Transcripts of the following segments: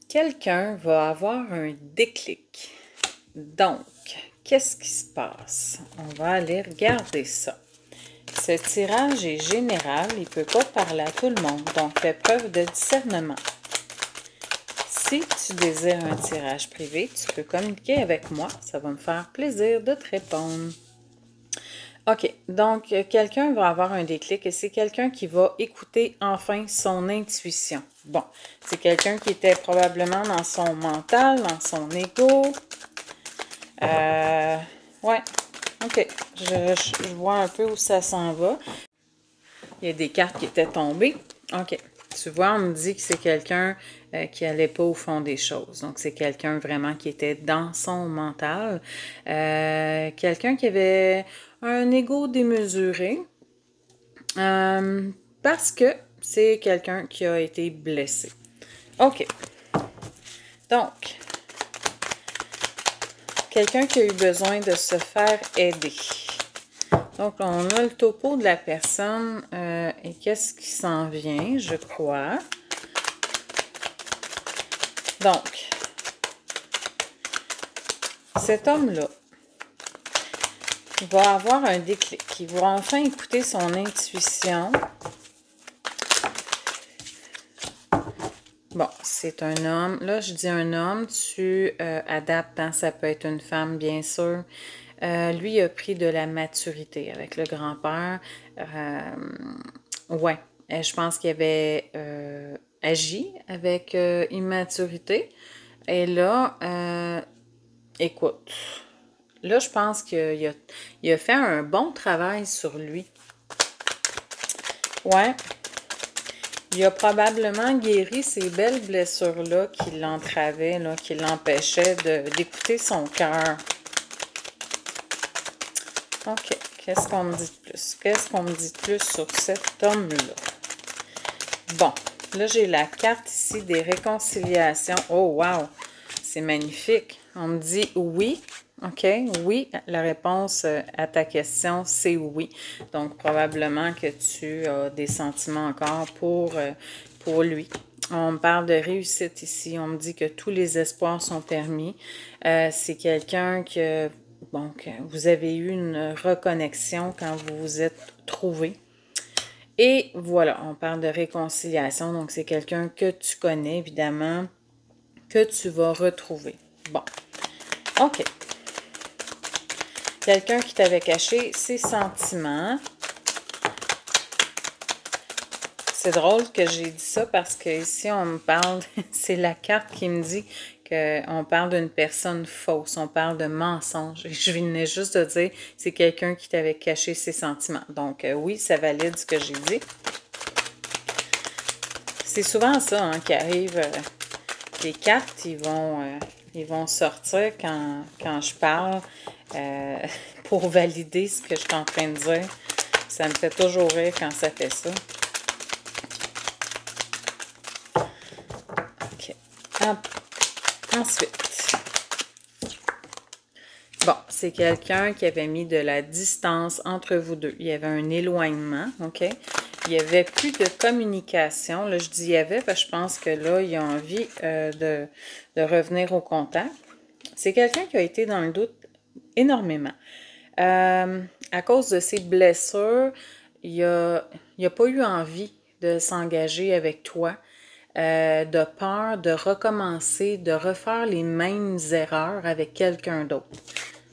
Quelqu'un va avoir un déclic. Donc, qu'est-ce qui se passe? On va aller regarder ça. Ce tirage est général, il ne peut pas parler à tout le monde, donc fais preuve de discernement. Si tu désires un tirage privé, tu peux communiquer avec moi, ça va me faire plaisir de te répondre. OK, donc quelqu'un va avoir un déclic et c'est quelqu'un qui va écouter enfin son intuition. Bon, c'est quelqu'un qui était probablement dans son mental, dans son ego. Ouais, OK, je vois un peu où ça s'en va. Il y a des cartes qui étaient tombées. OK, tu vois, on me dit que c'est quelqu'un qui n'allait pas au fond des choses. Donc, c'est quelqu'un vraiment qui était dans son mental. Quelqu'un qui avait un ego démesuré. Parce que c'est quelqu'un qui a été blessé. OK. Donc, quelqu'un qui a eu besoin de se faire aider. Donc, on a le topo de la personne et qu'est-ce qui s'en vient, je crois. Donc, cet homme-là va avoir un déclic. Il va enfin écouter son intuition. Bon, c'est un homme. Là, je dis un homme, tu adaptes, hein, ça peut être une femme, bien sûr. Lui, il a pris de la maturité avec le grand-père. Ouais, je pense qu'il avait agi avec immaturité. Et là, écoute, là, je pense qu'il a fait un bon travail sur lui. Ouais. Il a probablement guéri ces belles blessures-là qui l'entravaient, là, qui l'empêchaient d'écouter son cœur. OK. Qu'est-ce qu'on me dit de plus? Qu'est-ce qu'on me dit de plus sur cet homme-là? Bon. Là, j'ai la carte ici des réconciliations. Oh, wow! C'est magnifique. On me dit oui. OK? Oui. La réponse à ta question, c'est oui. Donc, probablement que tu as des sentiments encore pour lui. On me parle de réussite ici. On me dit que tous les espoirs sont permis. C'est quelqu'un que, bon, que vous avez eu une reconnexion quand vous vous êtes trouvés. Et voilà, on parle de réconciliation. Donc, c'est quelqu'un que tu connais, évidemment, que tu vas retrouver. Bon. OK. Quelqu'un qui t'avait caché ses sentiments. C'est drôle que j'ai dit ça parce que ici on me parle, c'est la carte qui me dit qu'on parle d'une personne fausse, on parle de mensonge. Je venais juste de dire, c'est quelqu'un qui t'avait caché ses sentiments. Donc oui, ça valide ce que j'ai dit. C'est souvent ça hein, qui arrive. Les cartes, ils vont sortir quand je parle pour valider ce que je suis en train de dire. Ça me fait toujours rire quand ça fait ça. OK. Ensuite, bon, c'est quelqu'un qui avait mis de la distance entre vous deux. Il y avait un éloignement, OK? Il n'y avait plus de communication. Là, je dis il y avait parce que je pense que là, il a envie de revenir au contact. C'est quelqu'un qui a été dans le doute énormément. À cause de ses blessures, il n'a pas eu envie de s'engager avec toi. De peur de recommencer, de refaire les mêmes erreurs avec quelqu'un d'autre.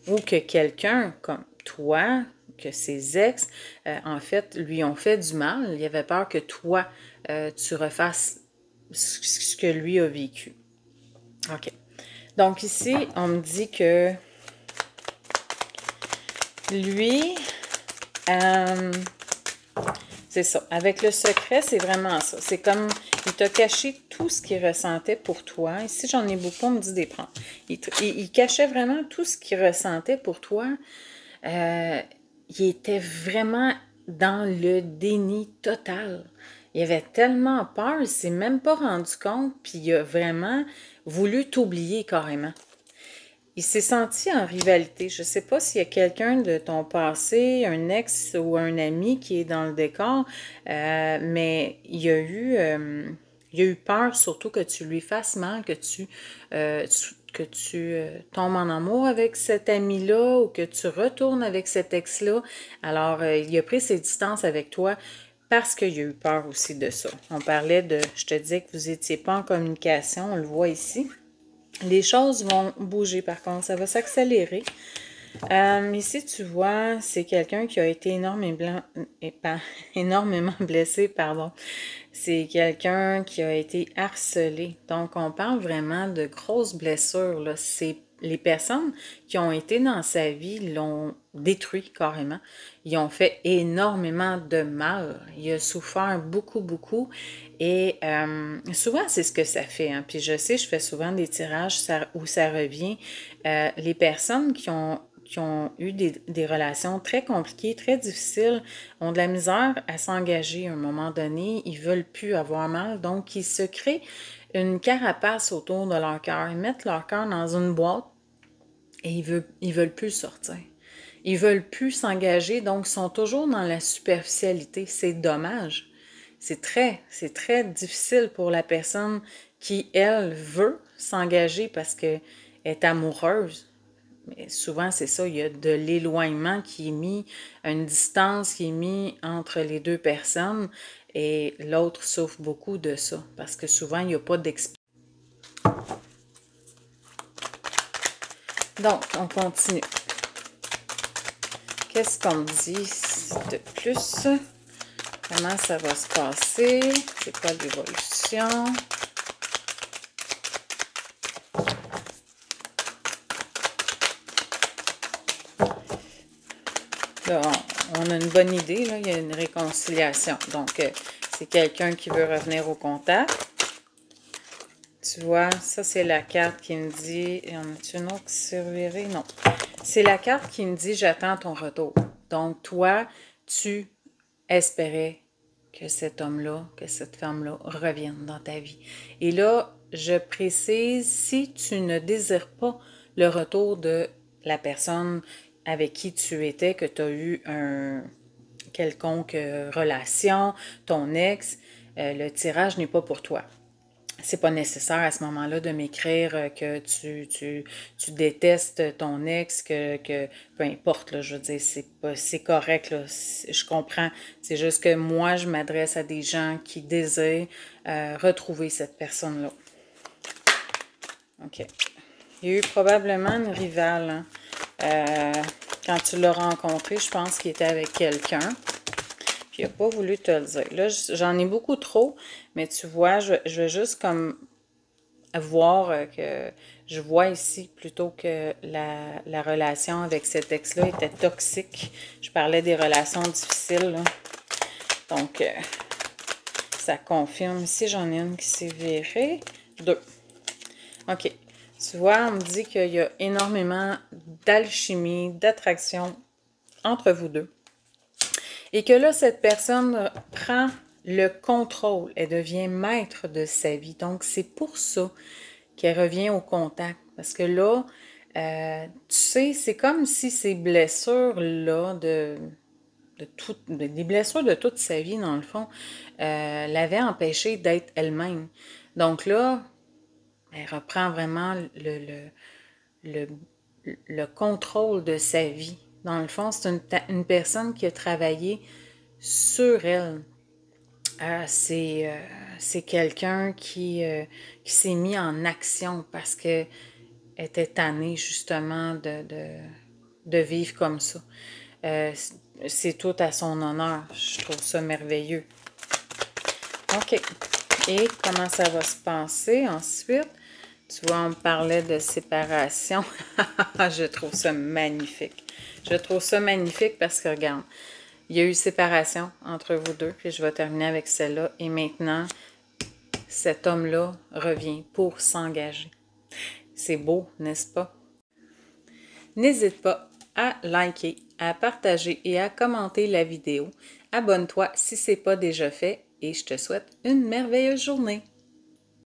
Ou que quelqu'un comme toi, que ses ex, en fait, lui ont fait du mal. Il avait peur que toi, tu refasses ce que lui a vécu. OK. Donc ici, on me dit que lui, c'est ça. Avec le secret, c'est vraiment ça. C'est comme, il t'a caché tout ce qu'il ressentait pour toi. Ici, j'en ai beaucoup, on me dit des prendre. Il cachait vraiment tout ce qu'il ressentait pour toi. Il était vraiment dans le déni total. Il avait tellement peur, il s'est même pas rendu compte, puis il a vraiment voulu t'oublier carrément. Il s'est senti en rivalité. Je ne sais pas s'il y a quelqu'un de ton passé, un ex ou un ami qui est dans le décor, mais il y a eu Il a eu peur surtout que tu lui fasses mal, que tu tombes en amour avec cet ami-là ou que tu retournes avec cet ex-là. Alors, il a pris ses distances avec toi parce qu'il a eu peur aussi de ça. On parlait de, je te disais que vous n'étiez pas en communication, on le voit ici. Les choses vont bouger par contre, ça va s'accélérer. Ici, tu vois, c'est quelqu'un qui a été énormément blessé, pardon. C'est quelqu'un qui a été harcelé. Donc, on parle vraiment de grosses blessures, là. C'est les personnes qui ont été dans sa vie l'ont détruit carrément. Ils ont fait énormément de mal. Il a souffert beaucoup, beaucoup. Et souvent, c'est ce que ça fait. Hein. Puis je sais, je fais souvent des tirages où ça revient. Les personnes qui ont eu des relations très compliquées, très difficiles, ont de la misère à s'engager à un moment donné, ils ne veulent plus avoir mal, donc ils se créent une carapace autour de leur cœur, ils mettent leur cœur dans une boîte et ils veulent plus sortir. Ils veulent plus s'engager, donc ils sont toujours dans la superficialité. C'est dommage. C'est très difficile pour la personne qui, elle, veut s'engager parce qu'elle est amoureuse. Mais souvent, c'est ça, il y a de l'éloignement qui est mis, une distance qui est mise entre les deux personnes et l'autre souffre beaucoup de ça parce que souvent, il n'y a pas d'explication. Donc, on continue. Qu'est-ce qu'on dit de plus? Comment ça va se passer? C'est quoi l'évolution? Là, on a une bonne idée, là, il y a une réconciliation. Donc, c'est quelqu'un qui veut revenir au contact. Tu vois, ça, c'est la carte qui me dit... Y en a-tu une autre qui servirait? Non. C'est la carte qui me dit « J'attends ton retour ». Donc, toi, tu espérais que cet homme-là, que cette femme-là revienne dans ta vie. Et là, je précise, si tu ne désires pas le retour de la personne avec qui tu étais, que tu as eu un quelconque relation, ton ex, le tirage n'est pas pour toi. C'est pas nécessaire à ce moment-là de m'écrire que tu détestes ton ex, que peu importe, là, je veux dire, c'est correct, là, je comprends. C'est juste que moi, je m'adresse à des gens qui désirent retrouver cette personne-là. OK. Il y a eu probablement une rivale, hein. Quand tu l'as rencontré, je pense qu'il était avec quelqu'un. Puis il n'a pas voulu te le dire. Là, j'en ai beaucoup trop, mais tu vois, je veux juste comme voir que je vois ici plutôt que la relation avec cet ex-là était toxique. Je parlais des relations difficiles, là. Donc, ça confirme. Ici, j'en ai une qui s'est virée. 2. OK. Tu vois, on me dit qu'il y a énormément d'alchimie, d'attraction entre vous deux. Et que là, cette personne prend le contrôle. Elle devient maître de sa vie. Donc, c'est pour ça qu'elle revient au contact. Parce que là, tu sais, c'est comme si ces blessures-là, des blessures de toute sa vie, dans le fond, l'avaient empêchée d'être elle-même. Donc là, elle reprend vraiment le contrôle de sa vie. Dans le fond, c'est une personne qui a travaillé sur elle. C'est quelqu'un qui s'est mis en action parce qu'elle était tannée justement de vivre comme ça. C'est tout à son honneur. Je trouve ça merveilleux. OK. Et comment ça va se passer ensuite? Tu vois, on me parlait de séparation. Je trouve ça magnifique. Je trouve ça magnifique parce que, regarde, il y a eu séparation entre vous deux, puis je vais terminer avec celle-là. Et maintenant, cet homme-là revient pour s'engager. C'est beau, n'est-ce pas? N'hésite pas à liker, à partager et à commenter la vidéo. Abonne-toi si ce n'est pas déjà fait et je te souhaite une merveilleuse journée.